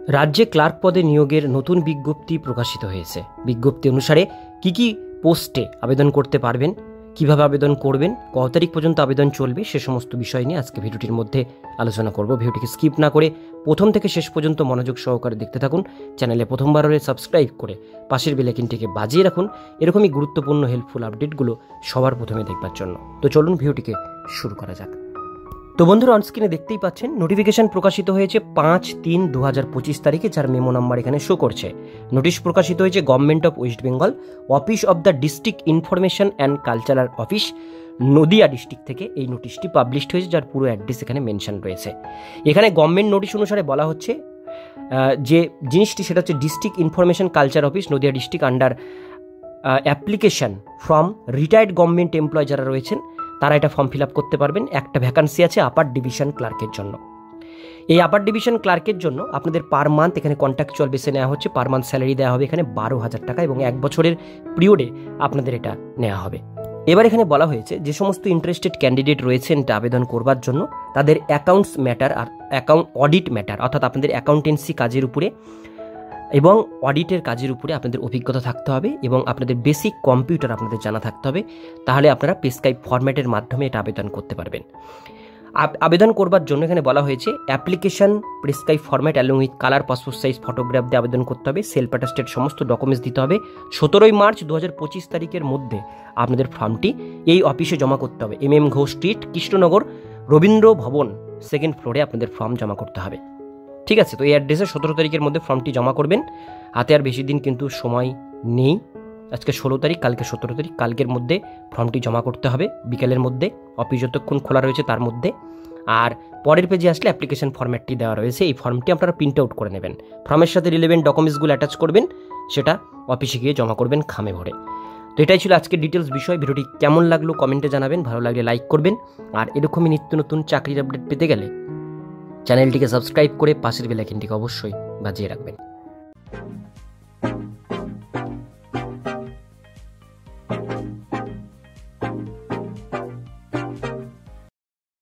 রাজ্যে ক্লার্ক পদে নিয়োগের নতুন বিজ্ঞপ্তি প্রকাশিত হয়েছে। বিজ্ঞপ্তি অনুসারে কি পোস্টে আবেদন করতে পারবেন, কিভাবে আবেদন করবেন, কত তারিখ পর্যন্ত আবেদন চলবে, সে সমস্ত বিষয় নিয়ে আজকে ভিডিওটির মধ্যে আলোচনা করব। ভিডিওটিকে স্কিপ না করে প্রথম থেকে শেষ পর্যন্ত মনোযোগ সহকারে দেখতে থাকুন। চ্যানেলে প্রথমবার হলে সাবস্ক্রাইব করে পাশের বেল আইকনটিকে বাজিয়ে রাখুন এরকমই গুরুত্বপূর্ণ হেল্পফুল আপডেটগুলো সবার প্রথমে দেখবার জন্য। তো চলুন ভিডিওটিকে শুরু করা যাক। তো বন্ধুরা, অনস্ক্রিনে দেখতেই পাচ্ছেন নোটিফিকেশন প্রকাশিত হয়েছে 5/3/2025 তারিখে, যার মেমো নাম্বার এখানে শো করছে। নোটিশ প্রকাশিত হয়েছে government of West Bengal, office of the district information and cultural office, Nadia district থেকে এই নোটিশটি পাবলিশড হয়েছে, যার পুরো অ্যাড্রেস এখানে মেনশন রয়েছে। এখানে গভর্নমেন্ট নোটিশ অনুসারে বলা হচ্ছে যে জিনিসটি সেটা হচ্ছে district information culture office, Nadia district, under application from retired government employee যারা রয়েছেন তারা এটা ফর্ম ফিল আপ করতে পারবেন। একটা ভ্যাকান্সি আছে আপার ডিভিশন ক্লার্কের জন্য। এই আপার ডিভিশন ক্লার্কের জন্য আপনাদের পার মান্থ এখানে কন্ট্রাকচুয়াল বেসে নেওয়া হচ্ছে। পার মান্থ স্যালারি দেওয়া হবে এখানে 12,000 টাকা এবং 1 বছরের পিরিয়ডে আপনাদের এটা নেওয়া হবে। এবার এখানে বলা হয়েছে যে সমস্ত ইন্টারেস্টেড ক্যান্ডিডেট রয়েছেন এটা আবেদন করবার জন্য, তাদের অ্যাকাউন্টস ম্যাটার আর অডিট ম্যাটার, অর্থাৎ আপনাদের অ্যাকাউন্টেন্সি কাজের উপরে এবং অডিটের কাজের উপরে আপনাদের অভিজ্ঞতা থাকতে হবে এবং আপনাদের বেসিক কম্পিউটার আপনাদের জানা থাকতে হবে। তাহলে আপনারা প্রেসক্রাইব ফরম্যাটের মাধ্যমে এটা আবেদন করতে পারবেন। আবেদন করবার জন্য এখানে বলা হয়েছে application prescribe format along with colour passport size photograph দিয়ে আবেদন করতে হবে। সেলফ অ্যাটাস্টেড সমস্ত ডকুমেন্টস দিতে হবে। 17 মার্চ 2025 তারিখের মধ্যে আপনাদের ফর্মটি এই অফিসে জমা করতে হবে। MM ঘোষ স্ট্রিট, কৃষ্ণনগর, রবীন্দ্র ভবন, 2nd ফ্লোরে আপনাদের ফর্ম জমা করতে হবে। ঠিক আছে, তো এই অ্যাড্রেসে 17 তারিখের মধ্যে ফর্মটি জমা করবেন। হাতে আর বেশি দিন কিন্তু সময় নেই। আজকে 16 তারিখ, কালকে 17 তারিখ, কালকের মধ্যে ফর্মটি জমা করতে হবে বিকেলের মধ্যে, অফিস যতক্ষণ খোলা রয়েছে তার মধ্যে। আর পরের পেজে আসলে অ্যাপ্লিকেশন ফরম্যাটটি দেওয়া রয়েছে, এই ফর্মটি আপনারা প্রিন্ট আউট করে নেবেন। ফর্মের সাথে রিলেভেন্ট ডকুমেন্টসগুলো অ্যাটাচ করবেন, সেটা অফিসে গিয়ে জমা করবেন খামে ভরে। তো এটাই ছিল আজকের ডিটেলস বিষয়। ভিডিওটি কেমন লাগলো কমেন্টে জানাবেন, ভালো লাগলে লাইক করবেন। আর এরকমই নিত্য নতুন চাকরির আপডেট পেতে গেলে চ্যানেলটিকে সাবস্ক্রাইব করে পাশের বেল আইকনটিকে অবশ্যই বাজিয়ে রাখবেন।